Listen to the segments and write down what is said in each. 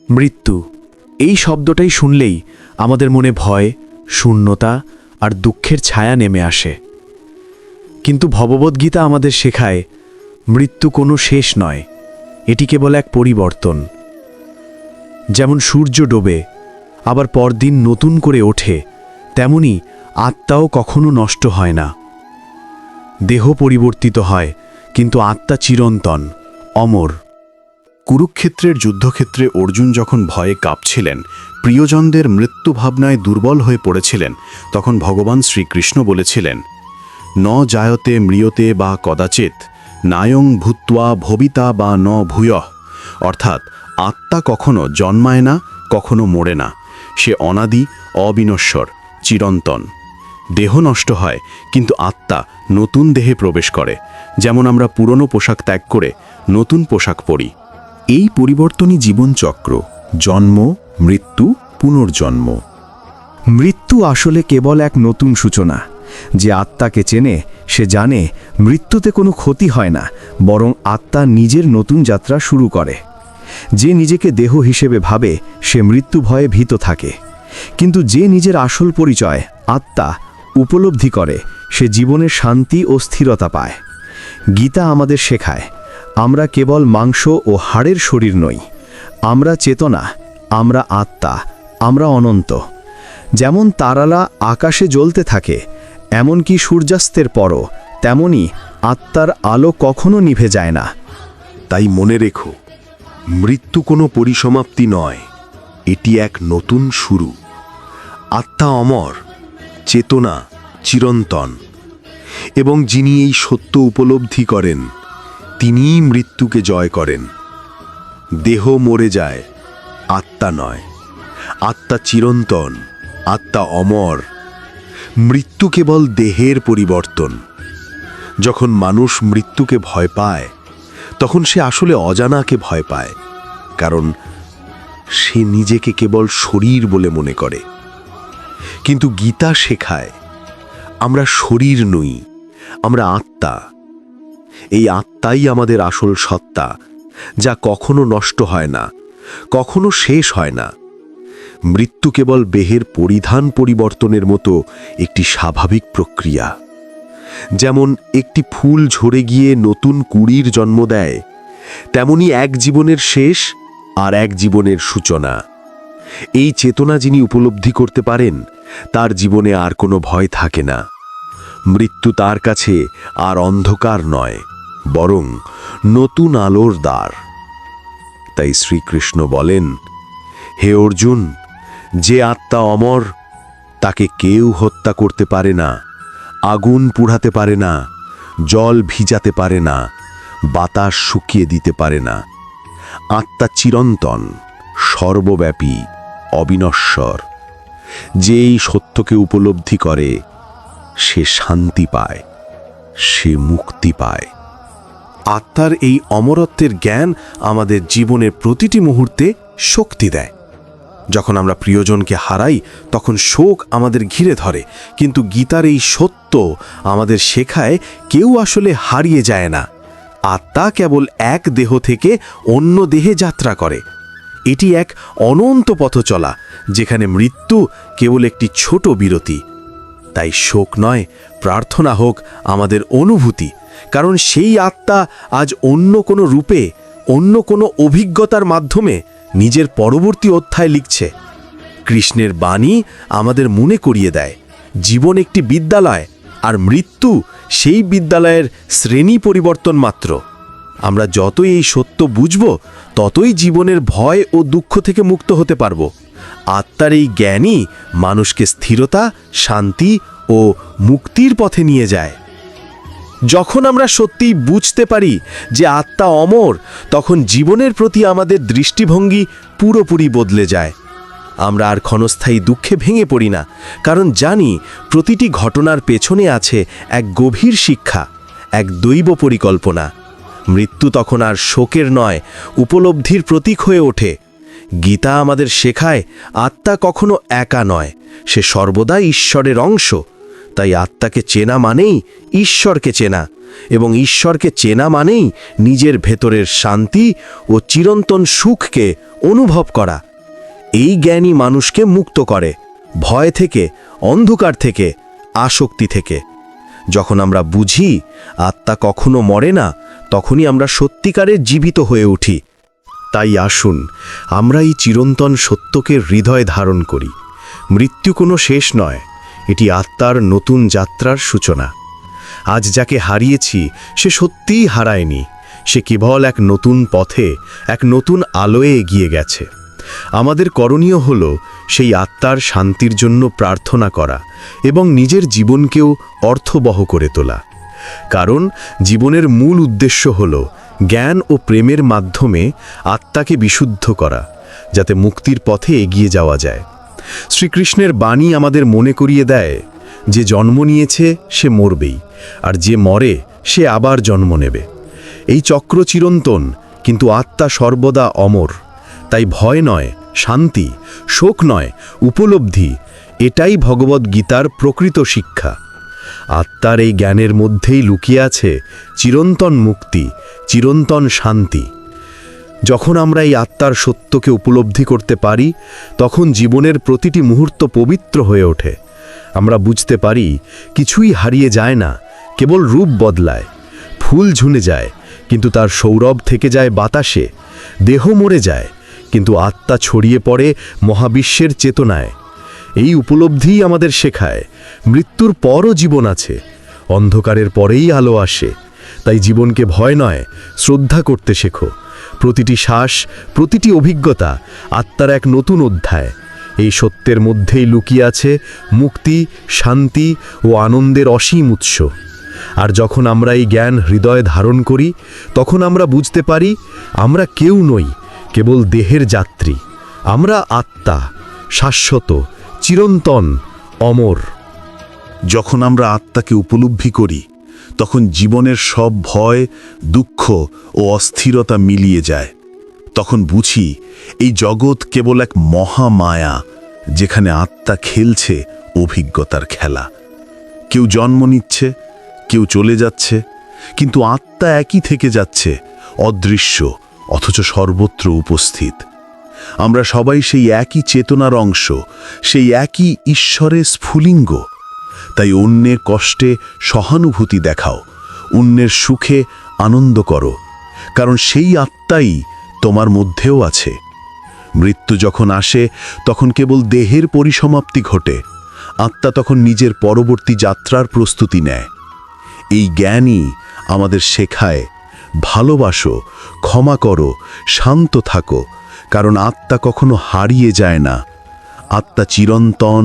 মৃত্যু এই শব্দটাই শুনলেই আমাদের মনে ভয়, শূন্যতা আর দুঃখের ছায়া নেমে আসে। কিন্তু ভগবদ্গীতা আমাদের শেখায় মৃত্যু কোনো শেষ নয়, এটি কেবল এক পরিবর্তন। যেমন সূর্য ডোবে আবার পরদিন নতুন করে ওঠে, তেমনি আত্মাও কখনো নষ্ট হয় না। দেহ পরিবর্তিত হয়, কিন্তু আত্মা চিরন্তন, অমর। কুরুক্ষেত্রের যুদ্ধক্ষেত্রে অর্জুন যখন ভয়ে কাঁপছিলেন, প্রিয়জনদের মৃত্যু ভাবনায় দুর্বল হয়ে পড়েছিলেন, তখন ভগবান শ্রীকৃষ্ণ বলেছিলেন, ন জায়তে ম্রিয়তে বা কদাচিৎ নায়ং ভূত্বা ভবিতা বা ন ভূয়ঃ। অর্থাৎ আত্মা কখনো জন্মায় না, কখনো মরে না। সে অনাদি, অবিনশ্বর, চিরন্তন। দেহ নষ্ট হয়, কিন্তু আত্মা নতুন দেহে প্রবেশ করে। যেমন আমরা পুরনো পোশাক ত্যাগ করে নতুন পোশাক পরি। এই পরিবর্তনই জীবনচক্র, জন্ম, মৃত্যু, পুনর্জন্ম। মৃত্যু আসলে কেবল এক নতুন সূচনা। যে আত্মাকে চেনে সে জানে মৃত্যুতে কোনো ক্ষতি হয় না, বরং আত্মা নিজের নতুন যাত্রা শুরু করে। যে নিজেকে দেহ হিসেবে ভাবে সে মৃত্যু ভয়ে ভীত থাকে, কিন্তু যে নিজের আসল পরিচয় আত্মা উপলব্ধি করে সে জীবনের শান্তি ও স্থিরতা পায়। গীতা আমাদের শেখায় আমরা কেবল মাংস ও হাড়ের শরীর নই, আমরা চেতনা, আমরা আত্মা, আমরা অনন্ত। যেমন তারারা আকাশে জ্বলতে থাকে, এমনকি সূর্যাস্তের পরও, তেমনি আত্মার আলো কখনো নিভে যায় না। তাই মনে রেখো, মৃত্যু কোনো পরিসমাপ্তি নয়, এটি এক নতুন শুরু। আত্মা অমর, চেতনা চিরন্তন, এবং যিনি এই সত্য উপলব্ধি করেন তিনিই মৃত্যুকে জয় করেন। দেহ মরে যায়, আত্মা নয়। আত্মা চিরন্তন, আত্মা অমর। মৃত্যু কেবল দেহের পরিবর্তন। যখন মানুষ মৃত্যুকে ভয় পায়, তখন সে আসলে অজানাকে ভয় পায়, কারণ সে নিজেকে কেবল শরীর বলে মনে করে। কিন্তু গীতা শেখায় আমরা শরীর নই, আমরা আত্মা। এই আত্মাই আমাদের আসল সত্তা, যা কখনো নষ্ট হয় না, কখনো শেষ হয় না। মৃত্যু কেবল দেহের পরিধান পরিবর্তনের মতো একটি স্বাভাবিক প্রক্রিয়া। যেমন একটি ফুল ঝরে গিয়ে নতুন কুঁড়ির জন্ম দেয়, তেমনি এক জীবনের শেষ আর এক জীবনের সূচনা। এই চেতনা যিনি উপলব্ধি করতে পারেন, তার জীবনে আর কোনো ভয় থাকে না। মৃত্যু তার কাছে আর অন্ধকার নয়, বরং নতুন আলোর দ্বার। তাই শ্রীকৃষ্ণ বলেন, হে অর্জুন, যে আত্মা অমর তাকে কেউ হত্যা করতে পারে না, আগুন পুড়াতে পারে না, জল ভিজাতে পারে না, বাতাস শুকিয়ে দিতে পারে না। আত্মা চিরন্তন, সর্বব্যাপী, অবিনশ্বর। যে এই সত্যকে উপলব্ধি করে সে শান্তি পায়, সে মুক্তি পায়। আত্মার এই অমরত্বের জ্ঞান আমাদের জীবনের প্রতিটি মুহূর্তে শক্তি দেয়। যখন আমরা প্রিয়জনকে হারাই, তখন শোক আমাদের ঘিরে ধরে, কিন্তু গীতার এই সত্য আমাদের শেখায় কেউ আসলে হারিয়ে যায় না। আত্মা কেবল এক দেহ থেকে অন্য দেহে যাত্রা করে। এটি এক অনন্ত পথ চলা, যেখানে মৃত্যু কেবল একটি ছোট বিরতি। তাই শোক নয়, প্রার্থনা হোক আমাদের অনুভূতি, কারণ সেই আত্মা আজ অন্য কোনো রূপে, অন্য কোনো অভিজ্ঞতার মাধ্যমে নিজের পরবর্তী অধ্যায় লিখছে। কৃষ্ণের বাণী আমাদের মনে করিয়ে দেয় জীবন একটি বিদ্যালয়, আর মৃত্যু সেই বিদ্যালয়ের শ্রেণী পরিবর্তন মাত্র। আমরা যতই এই সত্য বুঝব, ততই জীবনের ভয় ও দুঃখ থেকে মুক্ত হতে পারব। আত্মার এই জ্ঞানই মানুষকে স্থিরতা, শান্তি ও মুক্তির পথে নিয়ে যায়। যখন আমরা সত্যিই বুঝতে পারি যে আত্মা অমর, তখন জীবনের প্রতি আমাদের দৃষ্টিভঙ্গি পুরোপুরি বদলে যায়। আমরা আর ক্ষণস্থায়ী দুঃখে ভেঙে পড়ি না, কারণ জানি প্রতিটি ঘটনার পেছনে আছে এক গভীর শিক্ষা, এক দৈব পরিকল্পনা। মৃত্যু তখন আর শোকের নয়, উপলব্ধির প্রতীক হয়ে ওঠে। গীতা আমাদের শেখায় আত্মা কখনো একা নয়, সে সর্বদা ঈশ্বরের অংশ। তাই আত্মাকে চেনা মানেই ঈশ্বরকে চেনা, এবং ঈশ্বরকে চেনা মানেই নিজের ভেতরের শান্তি ও চিরন্তন সুখকে অনুভব করা। এই জ্ঞানই মানুষকে মুক্ত করে ভয় থেকে, অন্ধকার থেকে, আসক্তি থেকে। যখন আমরা বুঝি আত্মা কখনো মরে না, তখনই আমরা সত্যিকারের জীবিত হয়ে উঠি। তাই আসুন আমরা এই চিরন্তন সত্যকে হৃদয়ে ধারণ করি। মৃত্যু কোনো শেষ নয়, এটি আত্মার নতুন যাত্রার সূচনা। আজ যাকে হারিয়েছি সে সত্যিই হারায়নি, সে কেবল এক নতুন পথে, এক নতুন আলোয় এগিয়ে গেছে। আমাদের করণীয় হল সেই আত্মার শান্তির জন্য প্রার্থনা করা এবং নিজের জীবনকেও অর্থবহ করে তোলা। কারণ জীবনের মূল উদ্দেশ্য হল জ্ঞান ও প্রেমের মাধ্যমে আত্মাকে বিশুদ্ধ করা, যাতে মুক্তির পথে এগিয়ে যাওয়া যায়। শ্রীকৃষ্ণের বাণী আমাদের মনে করিয়ে দেয়, যে জন্ম নিয়েছে সে মরবেই, আর যে মরে সে আবার জন্ম নেবে। এই চক্র চিরন্তন, কিন্তু আত্মা সর্বদা অমর। তাই ভয় নয় শান্তি, শোক নয় উপলব্ধি, এটাই ভগবদ্গীতার প্রকৃত শিক্ষা। আত্মার এই জ্ঞানের মধ্যেই লুকিয়ে আছে চিরন্তন মুক্তি, চিরন্তন শান্তি। যখন আমরা এই আত্মার সত্যকে উপলব্ধি করতে পারি, তখন জীবনের প্রতিটি মুহূর্ত পবিত্র হয়ে ওঠে। আমরা বুঝতে পারি কিছুই হারিয়ে যায় না, কেবল রূপ বদলায়। ফুল ঝুনে যায়, কিন্তু তার সৌরভ থেকে যায় বাতাসে। দেহ মরে যায়, কিন্তু আত্মা ছড়িয়ে পড়ে মহাবিশ্বের চেতনায়। এই উপলব্ধিই আমাদের শেখায় মৃত্যুর পরও জীবন আছে, অন্ধকারের পরেই আলো আসে। তাই জীবনকে ভয় নয়, শ্রদ্ধা করতে শেখো। প্রতিটি শ্বাস, প্রতিটি অভিজ্ঞতা আত্মার এক নতুন অধ্যায়। এই সত্যের মধ্যেই লুকিয়ে আছে মুক্তি, শান্তি ও আনন্দের অসীম উৎস। আর যখন আমরা এই জ্ঞান হৃদয়ে ধারণ করি, তখন আমরা বুঝতে পারি আমরা কেউ নই, কেবল দেহের যাত্রী। আমরা আত্মা, শাশ্বত, চিরন্তন, অমর। যখন আমরা আত্মাকে উপলব্ধি করি, তখন জীবনের সব ভয়, দুঃখ ও অস্থিরতা মিলিয়ে যায়। তখন বুঝি এই জগৎ কেবল এক মহামায়া, যেখানে আত্মা খেলছে অভিজ্ঞতার খেলা। কেউ জন্ম নিচ্ছে, কেউ চলে যাচ্ছে, কিন্তু আত্মা একই থেকে যাচ্ছে, অদৃশ্য অথচ সর্বত্র উপস্থিত। আমরা সবাই সেই একই চেতনার অংশ, সেই একই ঈশ্বরের স্ফুলিঙ্গ। তাই অন্যের কষ্টে সহানুভূতি দেখাও, অন্যের সুখে আনন্দ করো, কারণ সেই আত্মাই তোমার মধ্যেও আছে। মৃত্যু যখন আসে, তখন কেবল দেহের পরিসমাপ্তি ঘটে, আত্মা তখন নিজের পরবর্তী যাত্রার প্রস্তুতি নেয়। এই জ্ঞানই আমাদের শেখায় ভালোবাসো, ক্ষমা করো, শান্ত থাকো, কারণ আত্মা কখনো হারিয়ে যায় না। আত্মা চিরন্তন,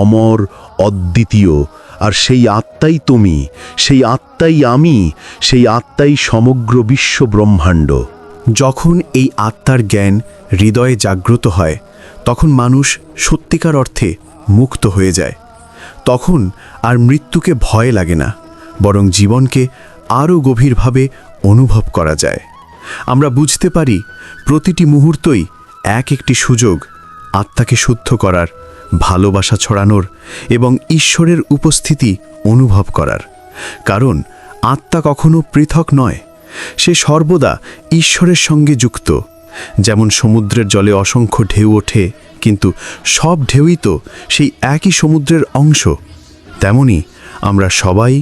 অমর, অদ্বিতীয়, আর সেই আত্মাই তুমি, সেই আত্মাই আমি, সেই আত্মাই সমগ্র বিশ্ব ব্রহ্মাণ্ড। যখন এই আত্মার জ্ঞান হৃদয়ে জাগ্রত হয়, তখন মানুষ সত্যিকার অর্থে মুক্ত হয়ে যায়। তখন আর মৃত্যুকে ভয় লাগে না, বরং জীবনকে আরও গভীরভাবে অনুভব করা যায়। আমরা বুঝতে পারি প্রতিটি মুহূর্তই এক একটি সুযোগ আত্মাকে শুদ্ধ করার, ভালোবাসা ছড়ানোর এবং ঈশ্বরের উপস্থিতি অনুভব করার। কারণ আত্মা কখনো পৃথক নয়, সে সর্বদা ঈশ্বরের সঙ্গে যুক্ত। যেমন সমুদ্রের জলে অসংখ্য ঢেউ ওঠে, কিন্তু সব ঢেউই তো সেই একই সমুদ্রের অংশ। তেমনি আমরা সবাই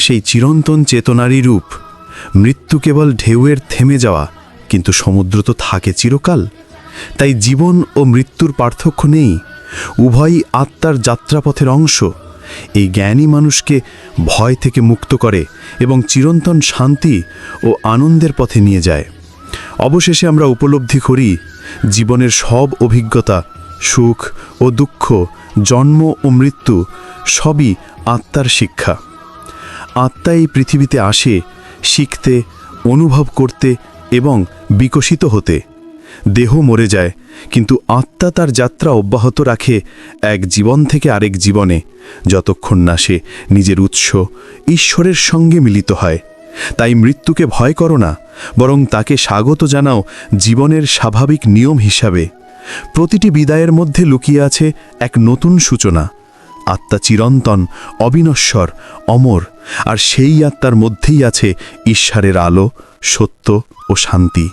সেই চিরন্তন চেতনারই রূপ। মৃত্যু কেবল ঢেউয়ের থেমে যাওয়া, কিন্তু সমুদ্র তো থাকে চিরকাল। তাই জীবন ও মৃত্যুর পার্থক্য নেই, উভয়ই আত্মার যাত্রাপথের অংশ। এই জ্ঞানই মানুষকে ভয় থেকে মুক্ত করে এবং চিরন্তন শান্তি ও আনন্দের পথে নিয়ে যায়। অবশেষে আমরা উপলব্ধি করি জীবনের সব অভিজ্ঞতা, সুখ ও দুঃখ, জন্ম ও মৃত্যু সবই আত্মার শিক্ষা। আত্মা এই পৃথিবীতে আসে শিখতে, অনুভব করতে এবং বিকশিত হতে। দেহ মরে যায়, কিন্তু আত্মা তার যাত্রা অব্যাহত রাখে এক জীবন থেকে আরেক জীবনে, যতক্ষণ না সে নিজের উৎস ঈশ্বরের সঙ্গে মিলিত হয়। তাই মৃত্যুকে ভয় করো না, বরং তাকে স্বাগত জানাও জীবনের স্বাভাবিক নিয়ম হিসাবে। প্রতিটি বিদায়ের মধ্যে লুকিয়ে আছে এক নতুন সূচনা। আত্মা চিরন্তন, অবিনশ্বর, অমর, আর সেই আত্মার মধ্যেই আছে ঈশ্বরের আলো, সত্য ও শান্তি।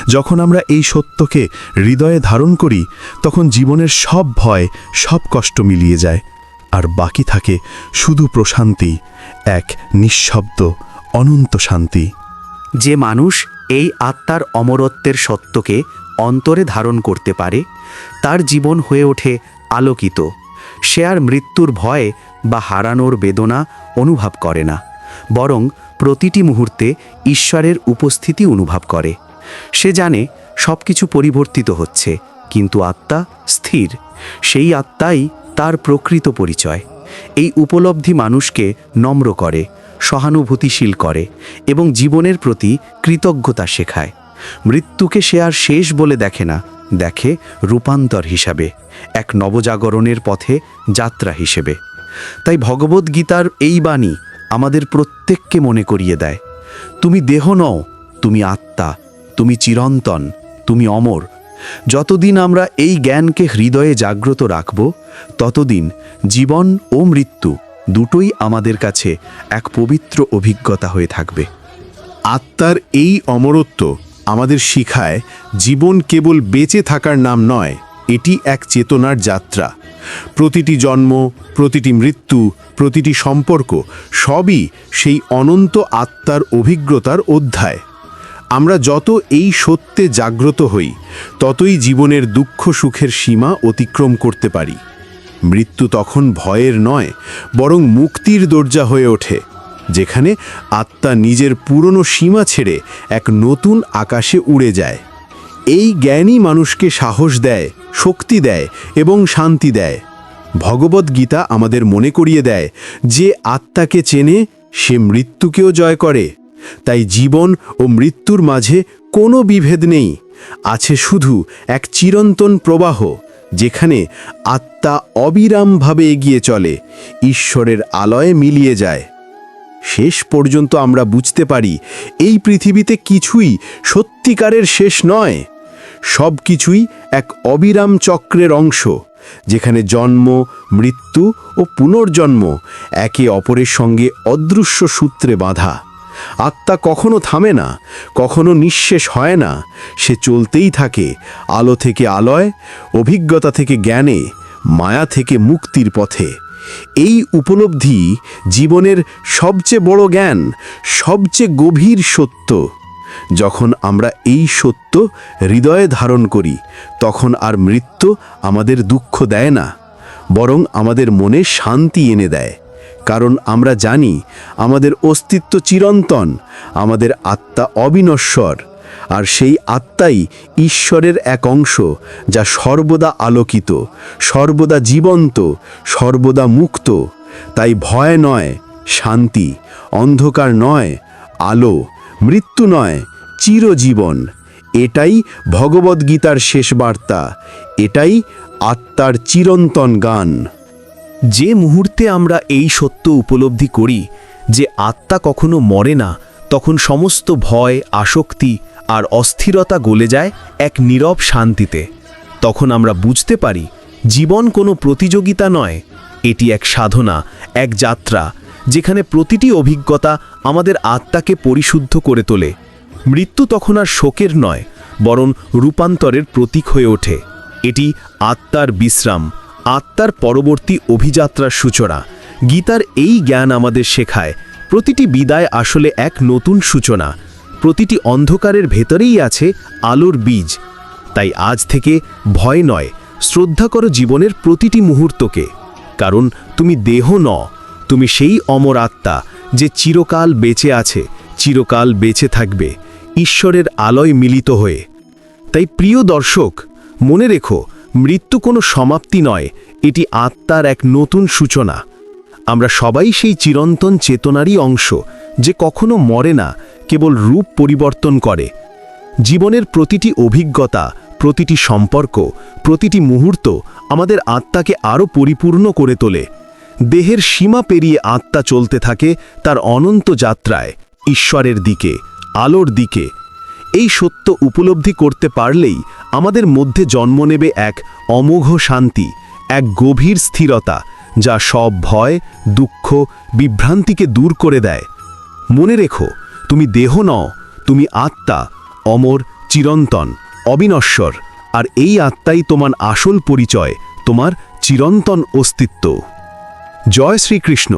যখন আমরা এই সত্যকে হৃদয়ে ধারণ করি, তখন জীবনের সব ভয়, সব কষ্ট মিলিয়ে যায়, আর বাকি থাকে শুধু প্রশান্তি, এক নিঃশব্দ অনন্ত শান্তি। যে মানুষ এই আত্মার অমরত্বের সত্যকে অন্তরে ধারণ করতে পারে, তার জীবন হয়ে ওঠে আলোকিত। সে আর মৃত্যুর ভয় বা হারানোর বেদনা অনুভব করে না, বরং প্রতিটি মুহূর্তে ঈশ্বরের উপস্থিতি অনুভব করে। সে জানে সব কিছু পরিবর্তিত হচ্ছে, কিন্তু আত্মা স্থির। সেই আত্মাই তার প্রকৃত পরিচয়। এই উপলব্ধি মানুষকে নম্র করে, সহানুভূতিশীল করে এবং জীবনের প্রতি কৃতজ্ঞতা শেখায়। মৃত্যুকে সে আর শেষ বলে দেখে না, দেখে রূপান্তর হিসাবে, এক নবজাগরণের পথে যাত্রা হিসেবে। তাই ভগবদ্গীতার এই বাণী আমাদের প্রত্যেককে মনে করিয়ে দেয়, তুমি দেহ নও, তুমি আত্মা, তুমি চিরন্তন, তুমি অমর। যতদিন আমরা এই জ্ঞানকে হৃদয়ে জাগ্রত রাখব, ততদিন জীবন ও মৃত্যু দুটোই আমাদের কাছে এক পবিত্র অভিজ্ঞতা হয়ে থাকবে। আত্মার এই অমরত্ব আমাদের শিখায় জীবন কেবল বেঁচে থাকার নাম নয়, এটি এক চেতনার যাত্রা। প্রতিটি জন্ম, প্রতিটি মৃত্যু, প্রতিটি সম্পর্ক সবই সেই অনন্ত আত্মার অভিজ্ঞতার অধ্যায়। আমরা যত এই সত্যে জাগ্রত হই, ততই জীবনের দুঃখ সুখের সীমা অতিক্রম করতে পারি। মৃত্যু তখন ভয়ের নয়, বরং মুক্তির দরজা হয়ে ওঠে, যেখানে আত্মা নিজের পুরনো সীমা ছেড়ে এক নতুন আকাশে উড়ে যায়। এই জ্ঞানই মানুষকে সাহস দেয়, শক্তি দেয় এবং শান্তি দেয়। ভগবদ্গীতা আমাদের মনে করিয়ে দেয়, যে আত্মাকে চেনে সে মৃত্যুকেও জয় করে। তাই জীবন ও মৃত্যুর মাঝে কোনো বিভেদ নেই, আছে শুধু এক চিরন্তন প্রবাহ, যেখানে আত্মা অবিরামভাবে এগিয়ে চলে, ঈশ্বরের আলোয় মিলিয়ে যায়। শেষ পর্যন্ত আমরা বুঝতে পারি, এই পৃথিবীতে কিছুই সত্যিকারের শেষ নয়। সব কিছুই এক অবিরাম চক্রের অংশ, যেখানে জন্ম, মৃত্যু ও পুনর্জন্ম একে অপরের সঙ্গে অদৃশ্য সূত্রে বাঁধা। আত্মা কখনো থামে না, কখনো নিঃশেষ হয় না, সে চলতেই থাকে, আলো থেকে আলোয়, অভিজ্ঞতা থেকে জ্ঞানে, মায়া থেকে মুক্তির পথে। এই উপলব্ধি জীবনের সবচেয়ে বড় জ্ঞান, সবচেয়ে গভীর সত্য। যখন আমরা এই সত্য হৃদয়ে ধারণ করি, তখন আর মৃত্যু আমাদের দুঃখ দেয় না, বরং আমাদের মনে শান্তি এনে দেয়। কারণ আমরা জানি আমাদের অস্তিত্ব চিরন্তন, আমাদের আত্মা অবিনশ্বর, আর সেই আত্মাই ঈশ্বরের এক অংশ, যা সর্বদা আলোকিত, সর্বদা জীবন্ত, সর্বদা মুক্ত। তাই ভয় নয়, শান্তি; অন্ধকার নয়, আলো; মৃত্যু নয়, চিরজীবন। এটাই ভগবদ্গীতার শেষ বার্তা, এটাই আত্মার চিরন্তন গান। যে মুহূর্তে আমরা এই সত্য উপলব্ধি করি যে আত্মা কখনো মরে না, তখন সমস্ত ভয়, আসক্তি আর অস্থিরতা গলে যায় এক নীরব শান্তিতে। তখন আমরা বুঝতে পারি, জীবন কোনো প্রতিযোগিতা নয়, এটি এক সাধনা, এক যাত্রা, যেখানে প্রতিটি অভিজ্ঞতা আমাদের আত্মাকে পরিশুদ্ধ করে তোলে। মৃত্যু তখন আর শোকের নয়, বরং রূপান্তরের প্রতীক হয়ে ওঠে। এটি আত্মার বিশ্রাম, আত্মার পরবর্তী অভিযাত্রার সূচনা। গীতার এই জ্ঞান আমাদের শেখায়, প্রতিটি বিদায় আসলে এক নতুন সূচনা। প্রতিটি অন্ধকারের ভেতরেই আছে আলোর বীজ। তাই আজ থেকে ভয় নয়, শ্রদ্ধা করো জীবনের প্রতিটি মুহূর্তকে। কারণ তুমি দেহ নও, তুমি সেই অমর আত্মা যে চিরকাল বেঁচে আছে, চিরকাল বেঁচে থাকবে, ঈশ্বরের আলোয় মিলিত হয়ে। তাই প্রিয় দর্শক, মনে রেখো, মৃত্যু কোনো সমাপ্তি নয়, এটি আত্মার এক নতুন সূচনা। আমরা সবাই সেই চিরন্তন চেতনারই অংশ, যে কখনো মরে না, কেবল রূপ পরিবর্তন করে। জীবনের প্রতিটি অভিজ্ঞতা, প্রতিটি সম্পর্ক, প্রতিটি মুহূর্ত আমাদের আত্মাকে আরও পরিপূর্ণ করে তোলে। দেহের সীমা পেরিয়ে আত্মা চলতে থাকে তার অনন্ত যাত্রায়, ঈশ্বরের দিকে, আলোর দিকে। এই সত্য উপলব্ধি করতে পারলেই আমাদের মধ্যে জন্ম নেবে এক অমোঘ শান্তি, এক গভীর স্থিরতা, যা সব ভয়, দুঃখ, বিভ্রান্তিকে দূর করে দেয়। মনে রেখো, তুমি দেহ নও, তুমি আত্মা, অমর, চিরন্তন, অবিনশ্বর, আর এই আত্মাই তোমার আসল পরিচয়, তোমার চিরন্তন অস্তিত্ব। জয় শ্রীকৃষ্ণ।